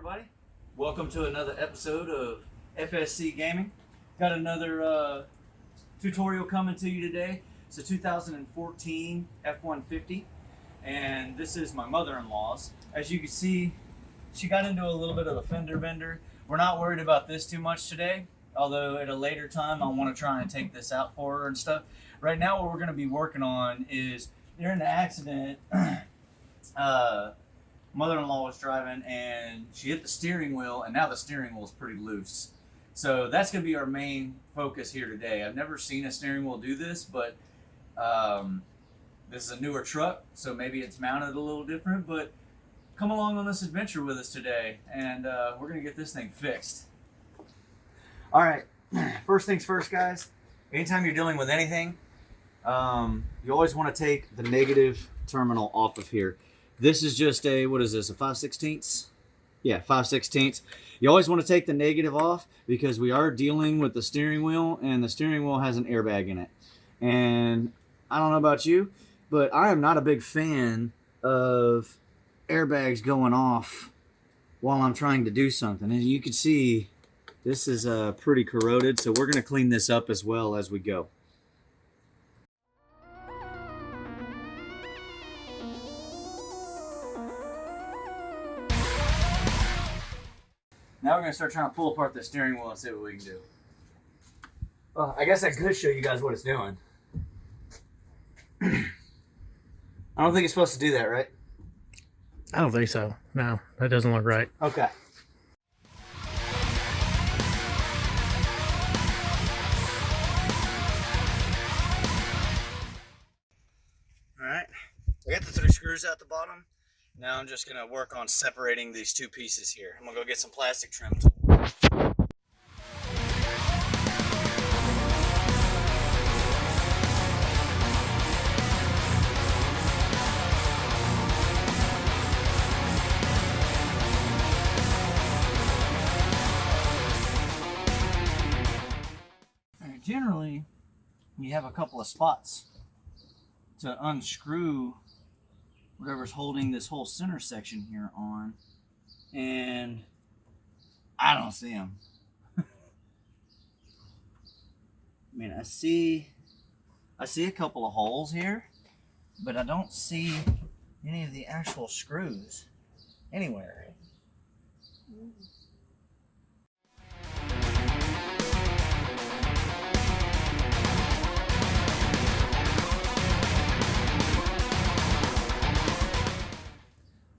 everybody. Welcome to another episode of FSC Gaming. Got another tutorial coming to you today. It's a 2014 F150, and this is my mother-in-law's. As you can see, she got into a little bit of a fender bender. We're not worried about this too much today, although at a later time I want to try and take this out for her and stuff. Right now what we're going to be working on is, during the accident, mother-in-law was driving and she hit the steering wheel, and now the steering wheel is pretty loose. So that's going to be our main focus here today. I've never seen a steering wheel do this, but this is a newer truck, so maybe it's mounted a little different, but come along on this adventure with us today, and we're going to get this thing fixed. All right, first things first, guys. Anytime you're dealing with anything, you always want to take the negative terminal off of here. This is just a, what is this, a 5/16? Yeah, 5/16. You always want to take the negative off because we are dealing with the steering wheel, and the steering wheel has an airbag in it. And I don't know about you, but I am not a big fan of airbags going off while I'm trying to do something. And you can see this is pretty corroded, so we're going to clean this up as well as we go. Now we're going to start trying to pull apart the steering wheel and see what we can do. Well, I guess I could show you guys what it's doing. I don't think it's supposed to do that, right? I don't think so. No, that doesn't look right. Okay. Alright, I got the 3 screws out the bottom. Now I'm just going to work on separating these 2 pieces here. I'm going to go get some plastic trim tool. Generally, you have a couple of spots to unscrew whatever's holding this whole center section here on, and I don't see them. I mean, I see a couple of holes here, but I don't see any of the actual screws anywhere.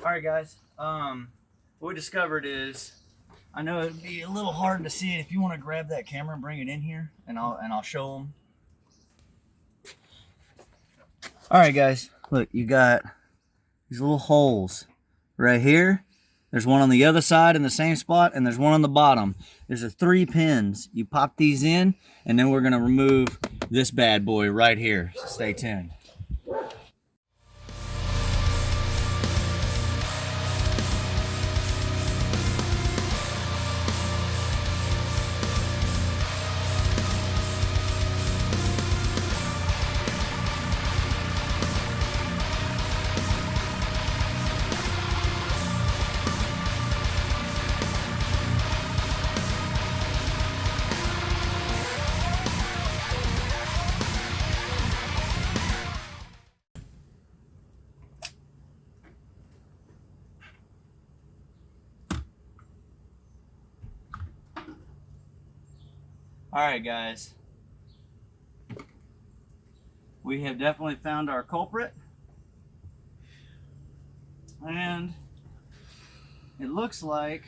Alright guys, what we discovered is, I know it'd be a little hard to see it. If you want to grab that camera and bring it in here, and I'll show them. Alright guys, look, you got these little holes right here. There's one on the other side in the same spot, and there's one on the bottom. There's 3 pins. You pop these in, and then we're going to remove this bad boy right here. So stay tuned. Alright guys, we have definitely found our culprit, and it looks like,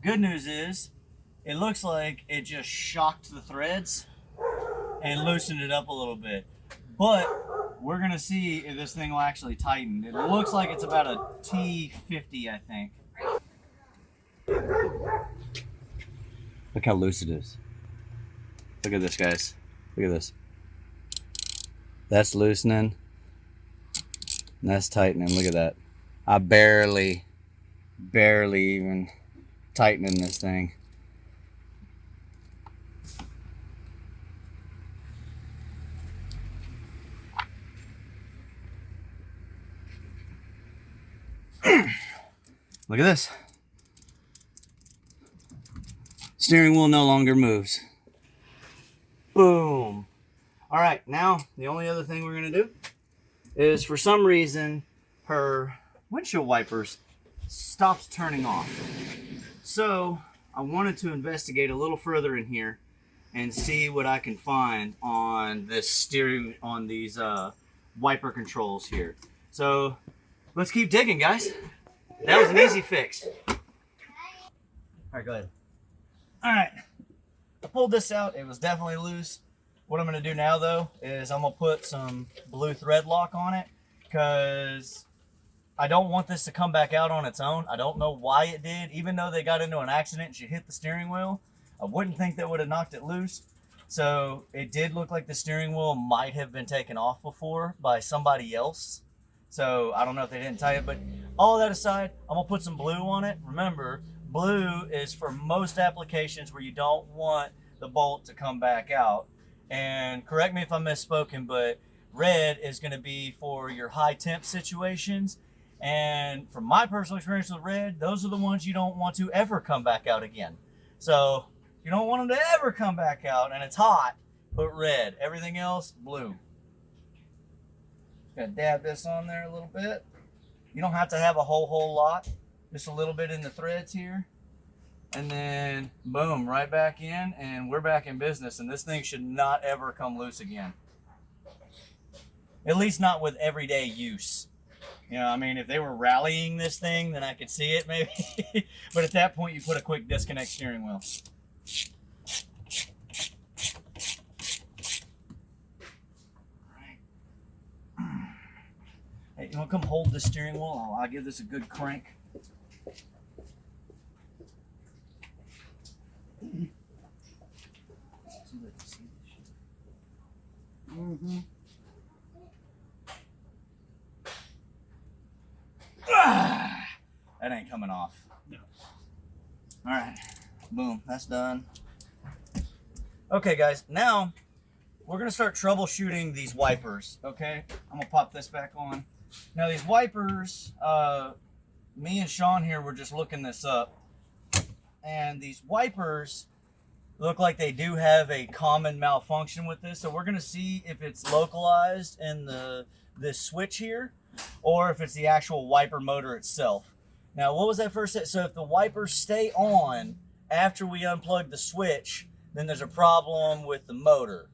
good news is, it looks like it just shocked the threads and loosened it up a little bit. But we're going to see if this thing will actually tighten. It looks like it's about a T50, I think. Look how loose it is. Look at this, guys. Look at this. That's loosening. And that's tightening. Look at that. I barely even tightening this thing. Look at this. Steering wheel no longer moves. Boom. All right, now the only other thing we're gonna do is, for some reason, her windshield wipers stops turning off. So I wanted to investigate a little further in here and see what I can find on this steering, on these wiper controls here. So let's keep digging, guys. That was an easy fix. All right, go ahead. All right, I pulled this out. It was definitely loose. What I'm gonna do now though is I'm gonna put some blue thread lock on it, because I don't want this to come back out on its own. I don't know why it did. Even though they got into an accident and she hit the steering wheel, I wouldn't think that would have knocked it loose. So it did look like the steering wheel might have been taken off before by somebody else. So I don't know if they didn't tie it, but all that aside, I'm gonna put some blue on it. Remember, blue is for most applications where you don't want the bolt to come back out. And correct me if I'm misspoken, but red is gonna be for your high temp situations. And from my personal experience with red, those are the ones you don't want to ever come back out again. So you don't want them to ever come back out and it's hot, put red. Everything else, blue. Gonna dab this on there a little bit. You don't have to have a whole lot, just a little bit in the threads here. And then boom, right back in, and we're back in business. And this thing should not ever come loose again. At least not with everyday use. You know, I mean, if they were rallying this thing, then I could see it maybe. But at that point, you put a quick disconnect steering wheel. Hey, you want to come hold the steering wheel? I'll give this a good crank. Mm-hmm. That ain't coming off. No. All right, boom, that's done. Okay, guys, now we're gonna start troubleshooting these wipers. Okay, I'm gonna pop this back on. Now these wipers, me and Sean here were just looking this up, and these wipers look like they do have a common malfunction with this. So we're gonna see if it's localized in this switch here, or if it's the actual wiper motor itself. Now, what was that first set? So if the wipers stay on after we unplug the switch, then there's a problem with the motor.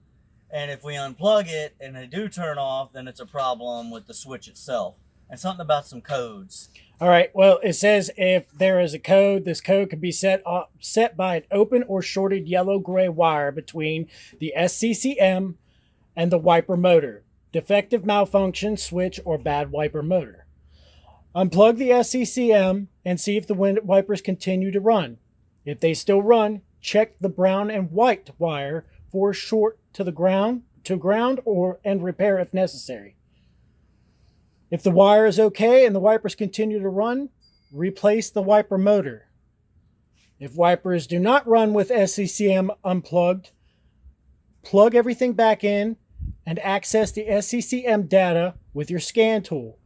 And if we unplug it and they do turn off, then it's a problem with the switch itself. And something about some codes. All right. Well, it says if there is a code, this code can be set by an open or shorted yellow-gray wire between the SCCM and the wiper motor. Defective, malfunction, switch, or bad wiper motor. Unplug the SCCM and see if the wipers continue to run. If they still run, check the brown and white wire for short to the ground, and repair if necessary. If the wire is okay and the wipers continue to run, replace the wiper motor. If wipers do not run with SCCM unplugged, plug everything back in and access the SCCM data with your scan tool.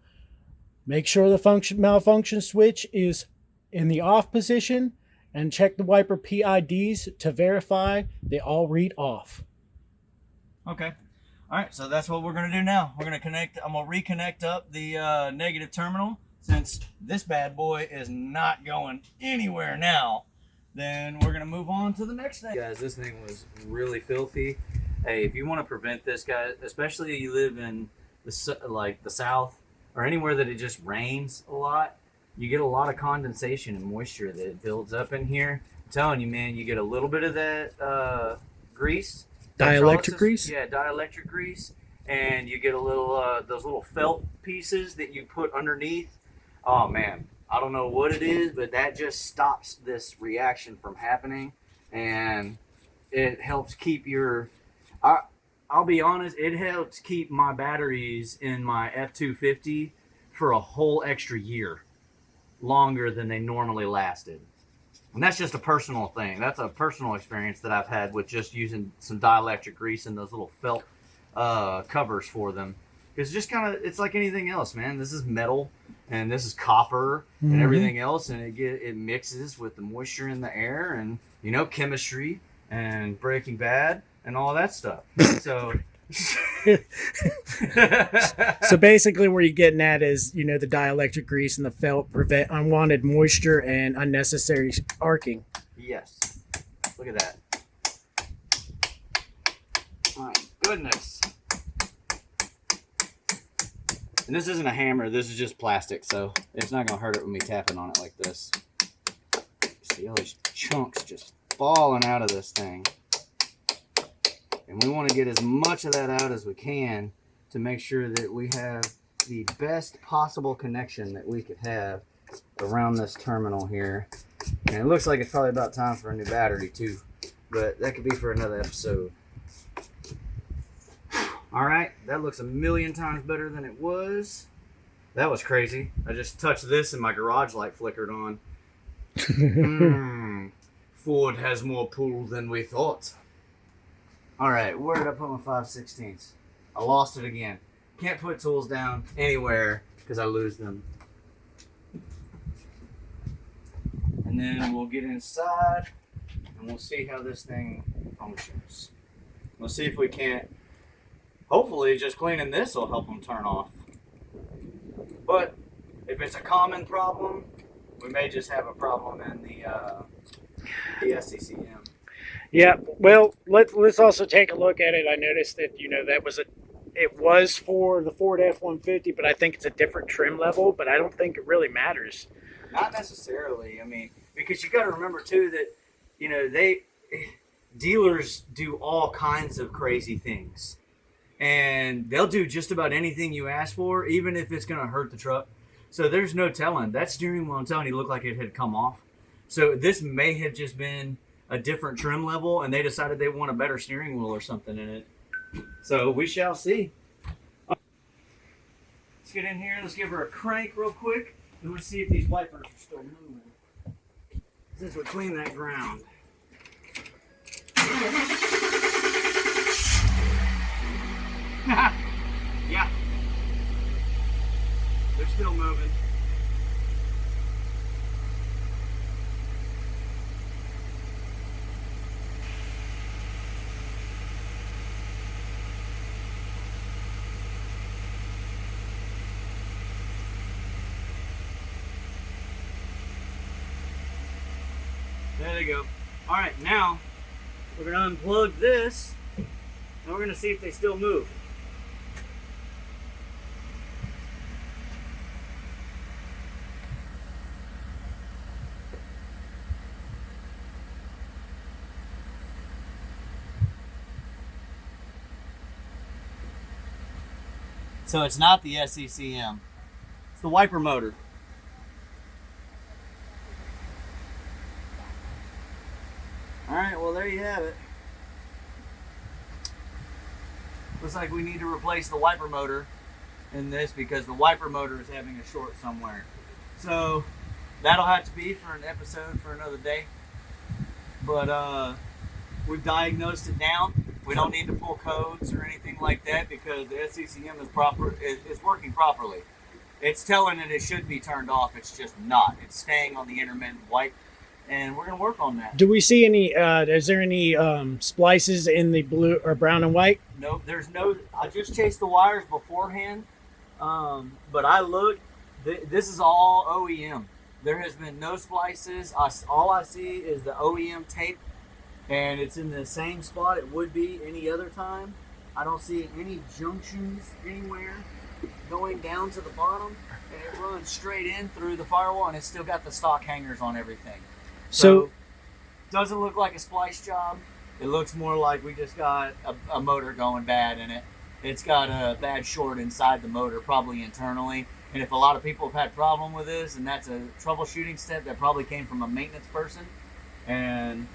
Make sure the malfunction switch is in the off position and check the wiper PIDs to verify they all read off. Okay. All right, so that's what we're going to do now. We're going to I'm going to reconnect up the negative terminal. Since this bad boy is not going anywhere now, then we're going to move on to the next thing. Guys, this thing was really filthy. Hey, if you want to prevent this, guys, especially if you live in the South or anywhere that it just rains a lot, you get a lot of condensation and moisture that builds up in here. I'm telling you, man, you get a little bit of that grease. Dielectric grease? Yeah, dielectric grease. And you get a little, those little felt pieces that you put underneath. Oh, man, I don't know what it is, but that just stops this reaction from happening. And it helps keep your... I'll be honest, it helps keep my batteries in my F250 for a whole extra year. Longer than they normally lasted. And that's just a personal thing. That's a personal experience that I've had with just using some dielectric grease and those little felt covers for them. It's just kind of, it's like anything else, man. This is metal, and this is copper and everything else, and it mixes with the moisture in the air, and you know, chemistry and Breaking Bad and all that stuff. So So basically what you're getting at is, you know, the dielectric grease and the felt prevent unwanted moisture and unnecessary arcing. yes, look at that. My goodness. And this isn't a hammer, this is just plastic, so it's not gonna hurt it with me tapping on it like this. See all these chunks just falling out of this thing. And we want to get as much of that out as we can to make sure that we have the best possible connection that we could have around this terminal here. And it looks like it's probably about time for a new battery too, but that could be for another episode. All right, that looks a million times better than it was. That was crazy. I just touched this and my garage light flickered on. Ford has more pull than we thought. All right, where did I put my 5/16? I lost it again. Can't put tools down anywhere because I lose them. And then we'll get inside and we'll see how this thing functions. We'll see if we can't. Hopefully, just cleaning this will help them turn off. But if it's a common problem, we may just have a problem in the SCCM. Yeah, well, let's also take a look at it. I noticed that, you know, it was for the Ford F-150, but I think it's a different trim level, but I don't think it really matters. Not necessarily. I mean, because you got to remember too that, you know, dealers do all kinds of crazy things. And they'll do just about anything you ask for, even if it's going to hurt the truck. So there's no telling. That steering wheel, I'm telling you, looked like it had come off. So this may have just been a different trim level, and they decided they want a better steering wheel or something in it. So we shall see. Let's get in here. Let's give her a crank real quick, and let's see if these wipers are still moving. Since we clean that ground. Yeah. They're still moving. There they go. All right, now we're going to unplug this and we're going to see if they still move. So it's not the SCCM. It's the wiper motor. All right, well, there you have it. Looks like we need to replace the wiper motor in this because the wiper motor is having a short somewhere. So that'll have to be for an episode for another day. But we've diagnosed it down. We don't need to pull codes or anything like that because the SCCM is working properly. It's telling it should be turned off. It's just not. It's staying on the intermittent wipe, and we're going to work on that. Do we see any, is there any splices in the blue or brown and white? No, there's no. I just chased the wires beforehand, but I looked. This is all OEM. There has been no splices. All I see is the OEM tape. And it's in the same spot it would be any other time. I don't see any junctions anywhere going down to the bottom. And it runs straight in through the firewall, and it's still got the stock hangers on everything. So doesn't look like a splice job. It looks more like we just got a motor going bad in it. It's got a bad short inside the motor, probably internally. And if a lot of people have had problem with this, and that's a troubleshooting step that probably came from a maintenance person, and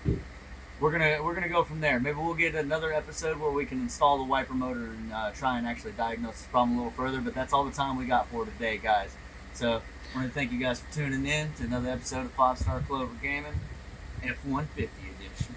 we're gonna go from there. Maybe we'll get another episode where we can install the wiper motor and try and actually diagnose this problem a little further. But that's all the time we got for today, guys. So I want to thank you guys for tuning in to another episode of 5 Star Clover Gaming, F150 edition.